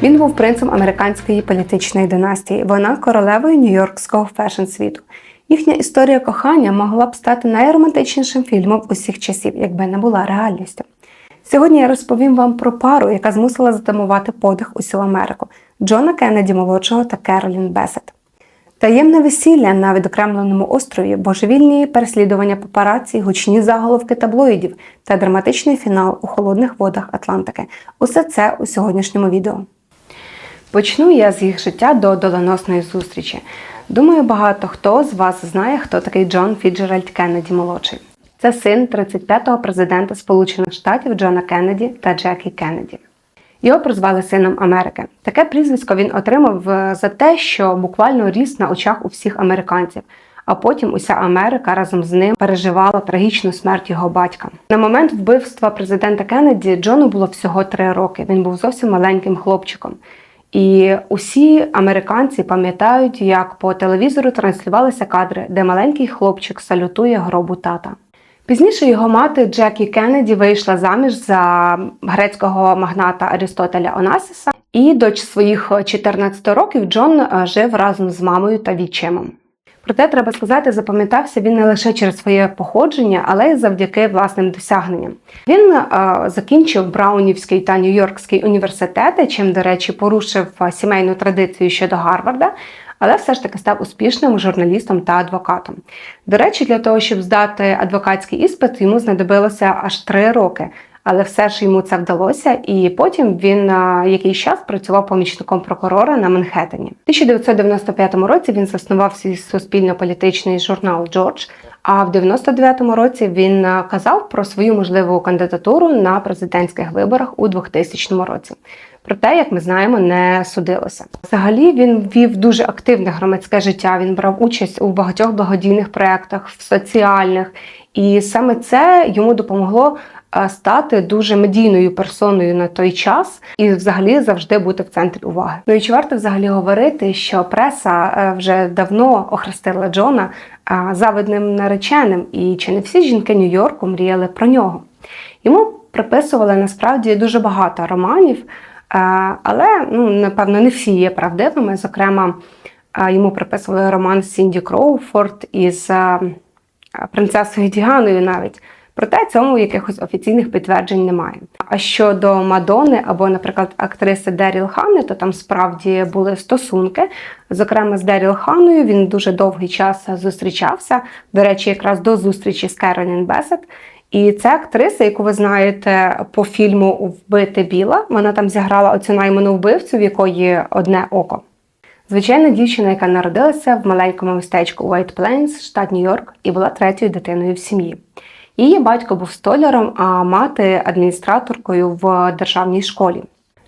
Він був принцем американської політичної династії, вона королевою нью-йоркського фешн-світу. Їхня історія кохання могла б стати найромантичнішим фільмом усіх часів, якби не була реальністю. Сьогодні я розповім вам про пару, яка змусила затамувати подих усю Америку – Джона Кеннеді-молодшого та Керолін Бесет. Таємне весілля на відокремленому острові, божевільні переслідування папараці, гучні заголовки таблоїдів та драматичний фінал у холодних водах Атлантики – усе це у сьогоднішньому відео. Почну я з їх життя до доленосної зустрічі. Думаю, багато хто з вас знає, хто такий Джон Фіцджеральд Кеннеді-молодший. Це син 35-го президента Сполучених Штатів Джона Кеннеді та Джекі Кеннеді. Його прозвали Сином Америки. Таке прізвисько він отримав за те, що буквально ріс на очах у всіх американців, а потім уся Америка разом з ним переживала трагічну смерть його батька. На момент вбивства президента Кеннеді Джону було всього 3 роки, він був зовсім маленьким хлопчиком. І усі американці пам'ятають, як по телевізору транслювалися кадри, де маленький хлопчик салютує гробу тата. Пізніше його мати Джекі Кеннеді вийшла заміж за грецького магната Арістотеля Онасіса, і до своїх 14 років Джон жив разом з мамою та відчимом. Проте, треба сказати, запам'ятався він не лише через своє походження, але й завдяки власним досягненням. Він закінчив Браунівський та Нью-Йоркський університети, чим, до речі, порушив сімейну традицію щодо Гарварда, але все ж таки став успішним журналістом та адвокатом. До речі, для того, щоб здати адвокатський іспит, йому знадобилося аж 3 роки. Але все ж йому це вдалося, і потім він якийсь час працював помічником прокурора на Манхеттені. У 1995 році він заснував свій суспільно-політичний журнал «Джордж», а в 1999 році він казав про свою можливу кандидатуру на президентських виборах у 2000 році. Проте, як ми знаємо, не судилося. Взагалі, він вів дуже активне громадське життя, він брав участь у багатьох благодійних проєктах, в соціальних, і саме це йому допомогло стати дуже медійною персоною на той час і взагалі завжди бути в центрі уваги. Ну і чи варто взагалі говорити, що преса вже давно охрестила Джона завидним нареченим, і чи не всі жінки Нью-Йорку мріяли про нього? Йому приписували насправді дуже багато романів, але, напевно, не всі є правдивими. Зокрема, йому приписували роман Сінді Кроуфорд із принцесою Діаною навіть. Проте цьому якихось офіційних підтверджень немає. А щодо Мадонни або, наприклад, актриси Деріл Ханни, то там справді були стосунки. Зокрема, з Деріл Ханною він дуже довгий час зустрічався, до речі, якраз до зустрічі з Керолін Бесет. І це актриса, яку ви знаєте по фільму «Вбити Біла». Вона там зіграла оцю найману вбивцю, в якої одне око. Звичайна дівчина, яка народилася в маленькому містечку Уайт Плейнс, штат Нью-Йорк, і була 3-ю дитиною в сім'ї. Її батько був столяром, а мати – адміністраторкою в державній школі.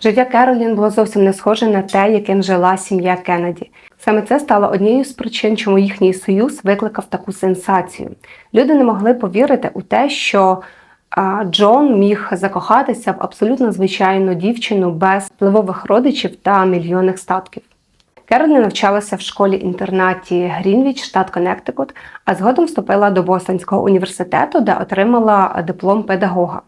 Життя Керолін було зовсім не схоже на те, яким жила сім'я Кеннеді. Саме це стало однією з причин, чому їхній союз викликав таку сенсацію. Люди не могли повірити у те, що Джон міг закохатися в абсолютно звичайну дівчину без впливових родичів та мільйонних статків. Керолін навчалася в школі-інтернаті Грінвіч, штат Коннектикут, а згодом вступила до Бостонського університету, де отримала диплом педагога.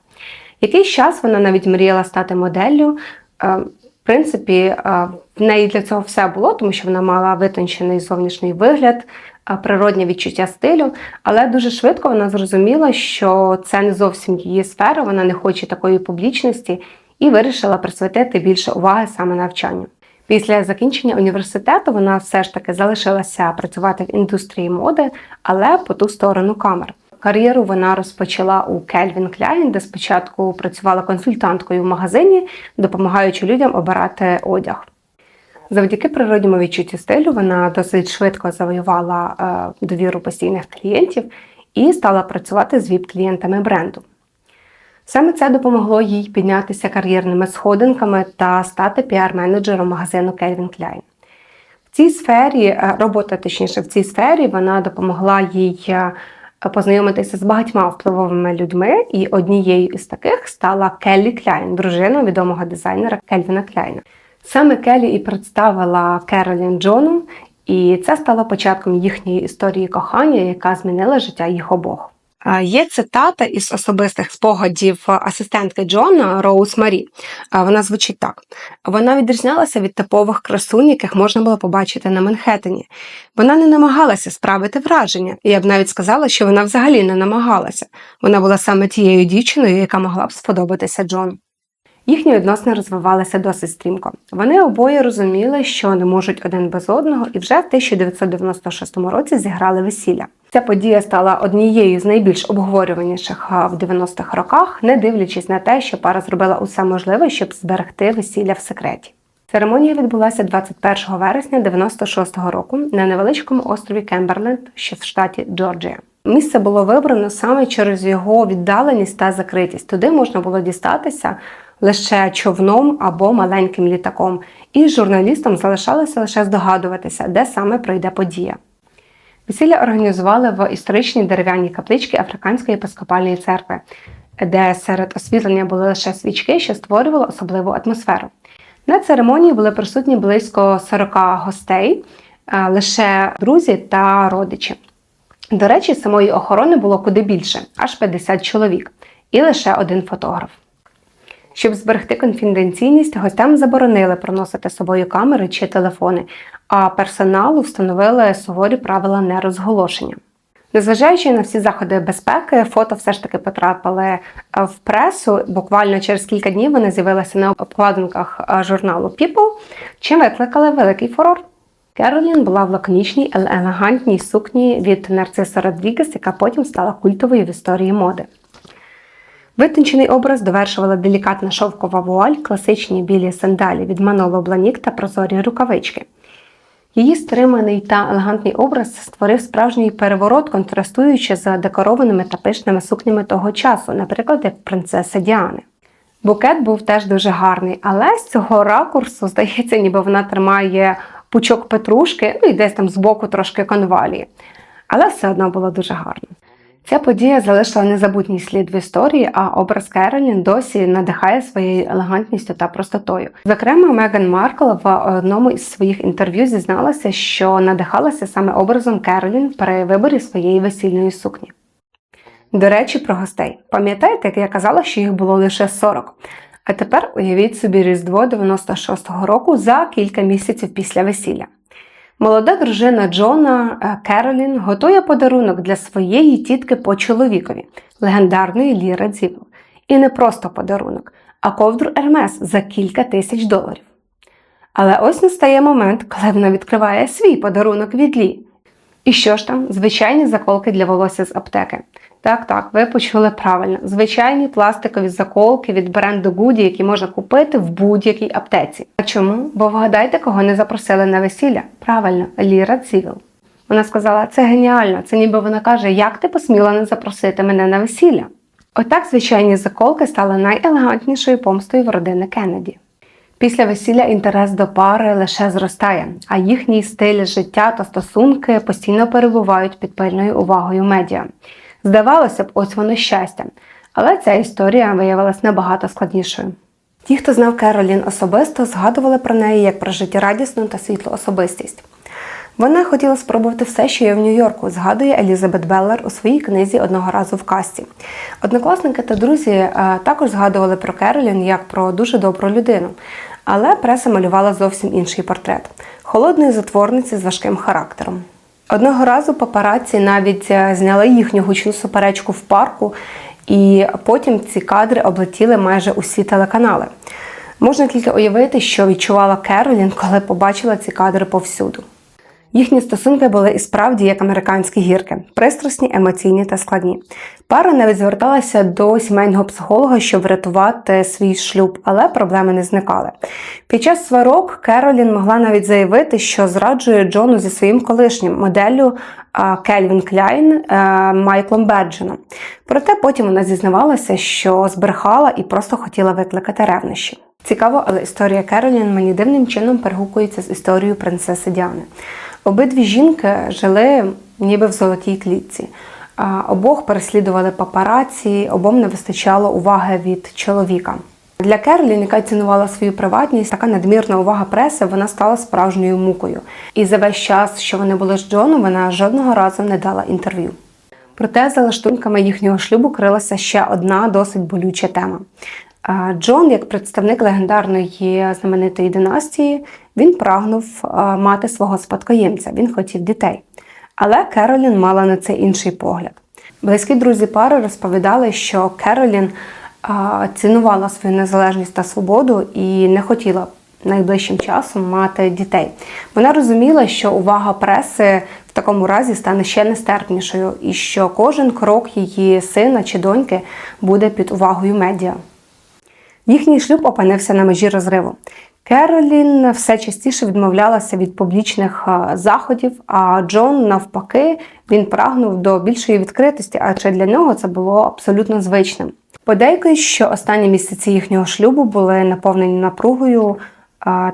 Якийсь час вона навіть мріяла стати моделлю. В принципі, в неї для цього все було, тому що вона мала витончений зовнішній вигляд, природнє відчуття стилю, але дуже швидко вона зрозуміла, що це не зовсім її сфера, вона не хоче такої публічності і вирішила присвятити більше уваги саме навчанню. Після закінчення університету вона все ж таки залишилася працювати в індустрії моди, але по ту сторону камер. Кар'єру вона розпочала у Calvin Klein, де спочатку працювала консультанткою в магазині, допомагаючи людям обирати одяг. Завдяки природньому відчуттю стилю вона досить швидко завоювала довіру постійних клієнтів і стала працювати з ВІП-клієнтами бренду. Саме це допомогло їй піднятися кар'єрними сходинками та стати піар-менеджером магазину Calvin Klein. В цій сфері, в цій сфері вона допомогла їй познайомитися з багатьма впливовими людьми, і однією із таких стала Келлі Кляйн, дружина відомого дизайнера Кельвіна Кляйна. Саме Келлі і представила Керолін Джону, і це стало початком їхньої історії кохання, яка змінила життя їх обох. Є цитата із особистих спогадів асистентки Джона Роуз Марі. Вона звучить так. Вона відрізнялася від типових красунь, яких можна було побачити на Манхеттені. Вона не намагалася справити враження. Я б навіть сказала, що вона взагалі не намагалася. Вона була саме тією дівчиною, яка могла б сподобатися Джону. Їхні відносини розвивалися досить стрімко. Вони обоє розуміли, що не можуть один без одного, і вже в 1996 році зіграли весілля. Ця подія стала однією з найбільш обговорюваніших в 90-х роках, не дивлячись на те, що пара зробила усе можливе, щоб зберегти весілля в секреті. Церемонія відбулася 21 вересня 1996 року на невеличкому острові Кемберленд, що в штаті Джорджія. Місце було вибрано саме через його віддаленість та закритість. Туди можна було дістатися лише човном або маленьким літаком, і журналістам залишалося лише здогадуватися, де саме пройде подія. Весілля організували в історичній дерев'яній капличці Африканської єпископальної церкви, де серед освітлення були лише свічки, що створювало особливу атмосферу. На церемонії були присутні близько 40 гостей, лише друзі та родичі. До речі, самої охорони було куди більше – аж 50 чоловік, і лише один фотограф. Щоб зберегти конфіденційність, гостям заборонили проносити з собою камери чи телефони, а персоналу встановили суворі правила нерозголошення. Незважаючи на всі заходи безпеки, фото все ж таки потрапили в пресу. Буквально через кілька днів вони з'явилися на обкладинках журналу People, чим викликали великий фурор. Керолін була в лаконічній, елегантній сукні від Нарциса Родрігес, яка потім стала культовою в історії моди. Витончений образ довершувала делікатна шовкова вуаль, класичні білі сандалі від Маноло Бланік та прозорі рукавички. Її стриманий та елегантний образ створив справжній переворот, контрастуючи з декорованими та пишними сукнями того часу, наприклад, як принцеса Діани. Букет був теж дуже гарний, але з цього ракурсу здається, ніби вона тримає пучок петрушки, і десь там збоку трошки конвалії. Але все одно було дуже гарно. Ця подія залишила незабутній слід в історії, а образ Керолін досі надихає своєю елегантністю та простотою. Зокрема, Меган Маркл в одному із своїх інтерв'ю зізналася, що надихалася саме образом Керолін при виборі своєї весільної сукні. До речі, про гостей. Пам'ятаєте, як я казала, що їх було лише 40? А тепер уявіть собі Різдво 96-го року за кілька місяців після весілля. Молода дружина Джона, Керолін, готує подарунок для своєї тітки по чоловікові, легендарної Лі Радзівіл. І не просто подарунок, а ковдру Ермес за кілька тисяч доларів. Але ось настає момент, коли вона відкриває свій подарунок від Лі. І що ж там? Звичайні заколки для волосся з аптеки. Так, ви почули правильно. Звичайні пластикові заколки від бренду Goody, які можна купити в будь-якій аптеці. А чому? Бо вгадайте, кого не запросили на весілля? Правильно, Лі Радзівіл. Вона сказала, це геніально, це ніби вона каже, як ти посміла не запросити мене на весілля? Отак звичайні заколки стали найелегантнішою помстою в родини Кеннеді. Після весілля інтерес до пари лише зростає, а їхній стиль життя та стосунки постійно перебувають під пильною увагою медіа. Здавалося б, ось воно щастя, але ця історія виявилася набагато складнішою. Ті, хто знав Керолін особисто, згадували про неї як про життєрадісну та світлу особистість. Вона хотіла спробувати все, що є в Нью-Йорку, згадує Елізабет Беллер у своїй книзі «Одного разу в касті». Однокласники та друзі також згадували про Керолін як про дуже добру людину, але преса малювала зовсім інший портрет – холодної затворниці з важким характером. Одного разу папараці навіть зняли їхню гучну суперечку в парку, і потім ці кадри облетіли майже усі телеканали. Можна тільки уявити, що відчувала Керолін, коли побачила ці кадри повсюду. Їхні стосунки були і справді як американські гірки – пристрасні, емоційні та складні. Пара навіть зверталася до сімейного психолога, щоб врятувати свій шлюб, але проблеми не зникали. Під час сварок Керолін могла навіть заявити, що зраджує Джону зі своїм колишнім моделлю Кельвін Кляйн Майклом Бедженом. Проте потім вона зізнавалася, що збрехала і просто хотіла викликати ревнощі. Цікаво, але історія Керолін мені дивним чином перегукується з історією принцеси Діани. Обидві жінки жили ніби в золотій клітці. Обох переслідували папараці, обом не вистачало уваги від чоловіка. Для Керолін, яка цінувала свою приватність, така надмірна увага преси, вона стала справжньою мукою. І за весь час, що вони були з Джоном, вона жодного разу не дала інтерв'ю. Проте за лаштунками їхнього шлюбу крилася ще одна досить болюча тема. Джон, як представник легендарної знаменитої династії, він прагнув мати свого спадкоємця, він хотів дітей. Але Керолін мала на це інший погляд. Близькі друзі пари розповідали, що Керолін цінувала свою незалежність та свободу і не хотіла найближчим часом мати дітей. Вона розуміла, що увага преси в такому разі стане ще нестерпнішою і що кожен крок її сина чи доньки буде під увагою медіа. Їхній шлюб опинився на межі розриву. Керолін все частіше відмовлялася від публічних заходів, а Джон, навпаки, він прагнув до більшої відкритості, адже для нього це було абсолютно звичним. Подейкують, що останні місяці їхнього шлюбу були наповнені напругою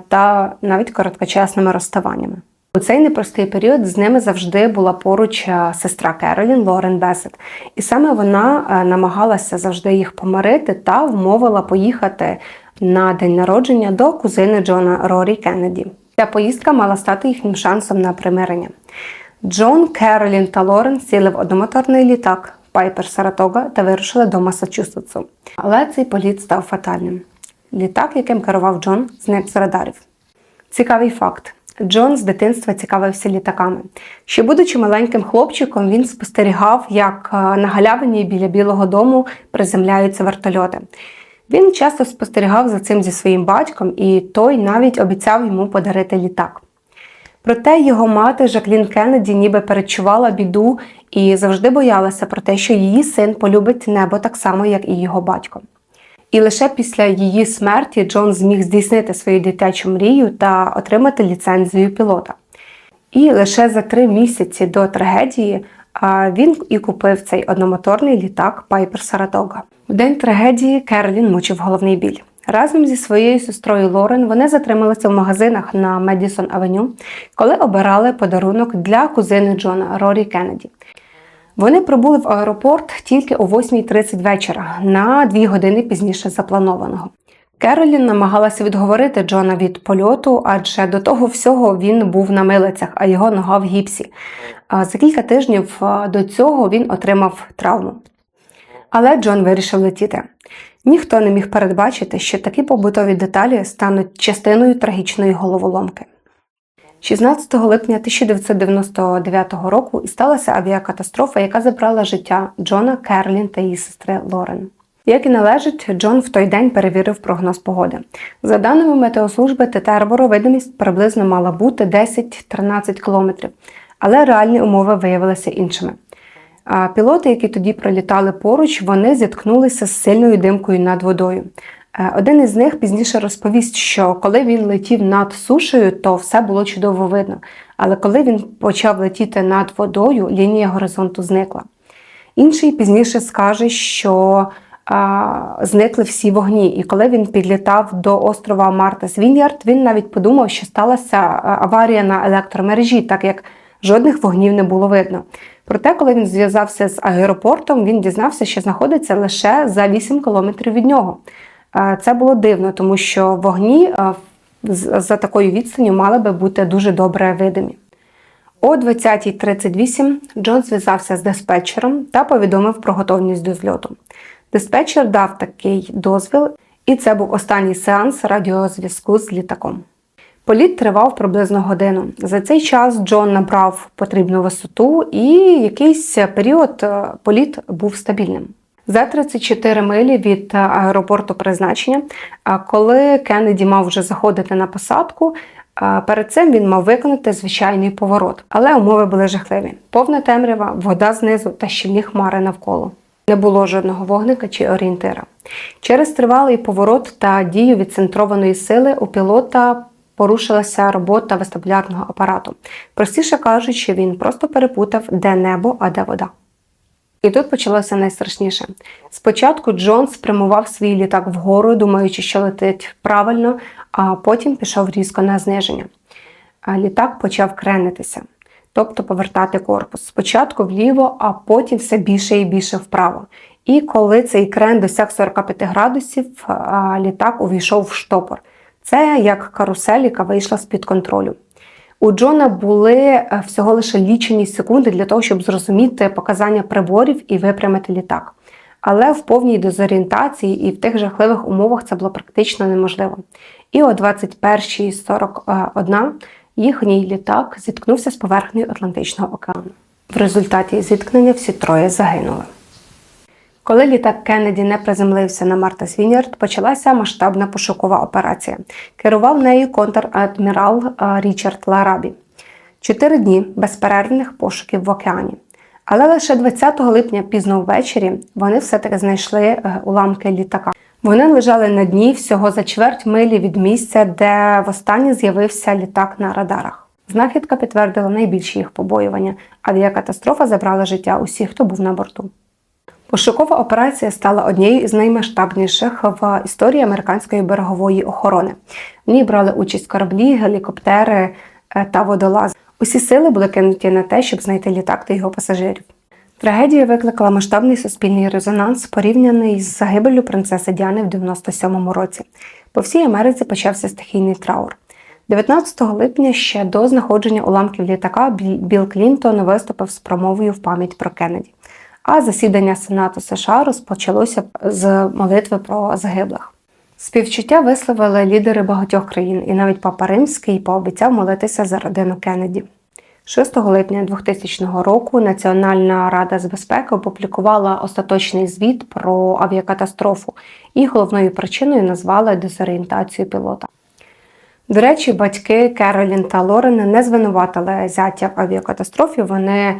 та навіть короткочасними розставаннями. У цей непростий період з ними завжди була поруч сестра Керолін, Лорен Бесет. І саме вона намагалася завжди їх помирити та вмовила поїхати на день народження до кузини Джона Рорі Кеннеді. Ця поїздка мала стати їхнім шансом на примирення. Джон, Керолін та Лорен сіли в одномоторний літак Пайпер-Саратога та вирушили до Массачусетсу. Але цей політ став фатальним. Літак, яким керував Джон, зник з радарів. Цікавий факт. Джон з дитинства цікавився літаками. Ще будучи маленьким хлопчиком, він спостерігав, як на галявині біля Білого дому приземляються вертольоти. Він часто спостерігав за цим зі своїм батьком, і той навіть обіцяв йому подарити літак. Проте його мати Жаклін Кеннеді ніби передчувала біду і завжди боялася про те, що її син полюбить небо так само, як і його батько. І лише після її смерті Джон зміг здійснити свою дитячу мрію та отримати ліцензію пілота. І лише за 3 місяці до трагедії він і купив цей одномоторний літак Пайпер-Саратога. В день трагедії Керолін мучив головний біль. Разом зі своєю сестрою Лорен вони затрималися в магазинах на Медісон-авеню, коли обирали подарунок для кузини Джона Рорі Кеннеді. Вони прибули в аеропорт тільки о 8:30 вечора, на 2 години пізніше запланованого. Керолін намагалася відговорити Джона від польоту, адже до того всього він був на милицях, а його нога в гіпсі. За кілька тижнів до цього він отримав травму. Але Джон вирішив летіти. Ніхто не міг передбачити, що такі побутові деталі стануть частиною трагічної головоломки. 16 липня 1999 року і сталася авіакатастрофа, яка забрала життя Джона, Керолін та її сестри Лорен. Як і належить, Джон в той день перевірив прогноз погоди. За даними метеослужби Тетерборо, видимість приблизно мала бути 10-13 кілометрів, але реальні умови виявилися іншими. Пілоти, які тоді пролітали поруч, вони зіткнулися з сильною димкою над водою. Один із них пізніше розповість, що коли він летів над сушею, то все було чудово видно. Але коли він почав летіти над водою, лінія горизонту зникла. Інший пізніше скаже, що зникли всі вогні. І коли він підлітав до острова Мартас Віньярд, він навіть подумав, що сталася аварія на електромережі, так як жодних вогнів не було видно. Проте, коли він зв'язався з аеропортом, він дізнався, що знаходиться лише за 8 кілометрів від нього. Це було дивно, тому що вогні за такою відстанню мали би бути дуже добре видимі. О 20:38 Джон зв'язався з диспетчером та повідомив про готовність до зльоту. Диспетчер дав такий дозвіл, і це був останній сеанс радіозв'язку з літаком. Політ тривав приблизно годину. За цей час Джон набрав потрібну висоту і якийсь період політ був стабільним. За 34 милі від аеропорту призначення, коли Кеннеді мав вже заходити на посадку, перед цим він мав виконати звичайний поворот. Але умови були жахливі. Повна темрява, вода знизу та щільні хмари навколо. Не було жодного вогника чи орієнтира. Через тривалий поворот та дію відцентрованої сили у пілота порушилася робота вестибулярного апарату. Простіше кажучи, він просто перепутав, де небо, а де вода. І тут почалося найстрашніше. Спочатку Джон спрямував свій літак вгору, думаючи, що летить правильно, а потім пішов різко на зниження. Літак почав кренитися, тобто повертати корпус. Спочатку вліво, а потім все більше і більше вправо. І коли цей крен досяг 45 градусів, літак увійшов в штопор. Це як карусель, яка вийшла з-під контролю. У Джона були всього лише лічені секунди для того, щоб зрозуміти показання приборів і випрямити літак. Але в повній дезорієнтації і в тих жахливих умовах це було практично неможливо. І о 21:41 їхній літак зіткнувся з поверхнею Атлантичного океану. В результаті зіткнення всі троє загинули. Коли літак Кеннеді не приземлився на Мартас Віньярд, почалася масштабна пошукова операція. Керував нею контр-адмірал Річард Ларабі. 4 дні безперервних пошуків в океані. Але лише 20 липня пізно ввечері вони все-таки знайшли уламки літака. Вони лежали на дні всього за чверть милі від місця, де востаннє з'явився літак на радарах. Знахідка підтвердила найбільші їх побоювання. Авіакатастрофа забрала життя усіх, хто був на борту. Пошукова операція стала однією із наймасштабніших в історії американської берегової охорони. В ній брали участь кораблі, гелікоптери та водолази. Усі сили були кинуті на те, щоб знайти літак та його пасажирів. Трагедія викликала масштабний суспільний резонанс, порівняний з загибеллю принцеси Діани в 97-му році. По всій Америці почався стихійний траур. 19 липня, ще до знаходження уламків літака, Білл Клінтон виступив з промовою в пам'ять про Кеннеді. А засідання Сенату США розпочалося з молитви про загиблих. Співчуття висловили лідери багатьох країн, і навіть Папа Римський пообіцяв молитися за родину Кеннеді. 6 липня 2000 року Національна рада з безпеки опублікувала остаточний звіт про авіакатастрофу, і головною причиною назвали дезорієнтацію пілота. До речі, батьки Керолін та Лорен не звинуватили зятя в авіакатастрофі, вони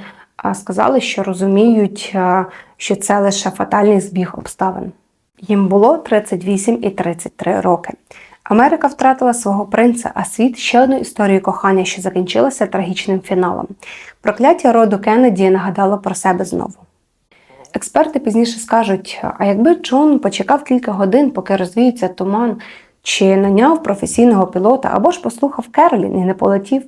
сказали, що розуміють, що це лише фатальний збіг обставин. Їм було 38 і 33 роки. Америка втратила свого принца, а світ – ще одну історію кохання, що закінчилася трагічним фіналом. Прокляття роду Кеннеді нагадало про себе знову. Експерти пізніше скажуть, а якби Джон почекав кілька годин, поки розвіється туман, чи наняв професійного пілота, або ж послухав Керолін і не полетів,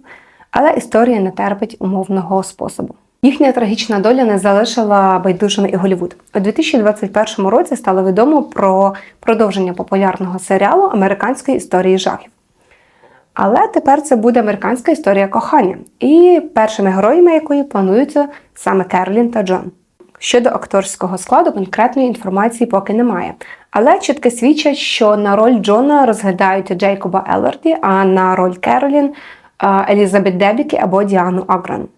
але історія не терпить умовного способу. Їхня трагічна доля не залишила байдужим і Голлівуд. У 2021 році стало відомо про продовження популярного серіалу «Американської історії жахів». Але тепер це буде американська історія кохання, і першими героями якої плануються саме Керолін та Джон. Щодо акторського складу конкретної інформації поки немає, але чітко свідчать, що на роль Джона розглядають Джейкоба Елорді, а на роль Керолін – Елізабет Дебікі або Діану Агран.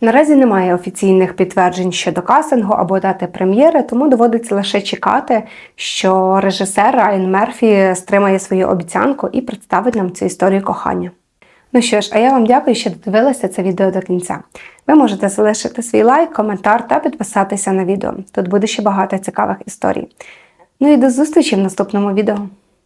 Наразі немає офіційних підтверджень щодо кастингу або дати прем'єри, тому доводиться лише чекати, що режисер Райан Мерфі стримає свою обіцянку і представить нам цю історію кохання. Ну що ж, а я вам дякую, що додивилися це відео до кінця. Ви можете залишити свій лайк, коментар та підписатися на відео. Тут буде ще багато цікавих історій. Ну і до зустрічі в наступному відео.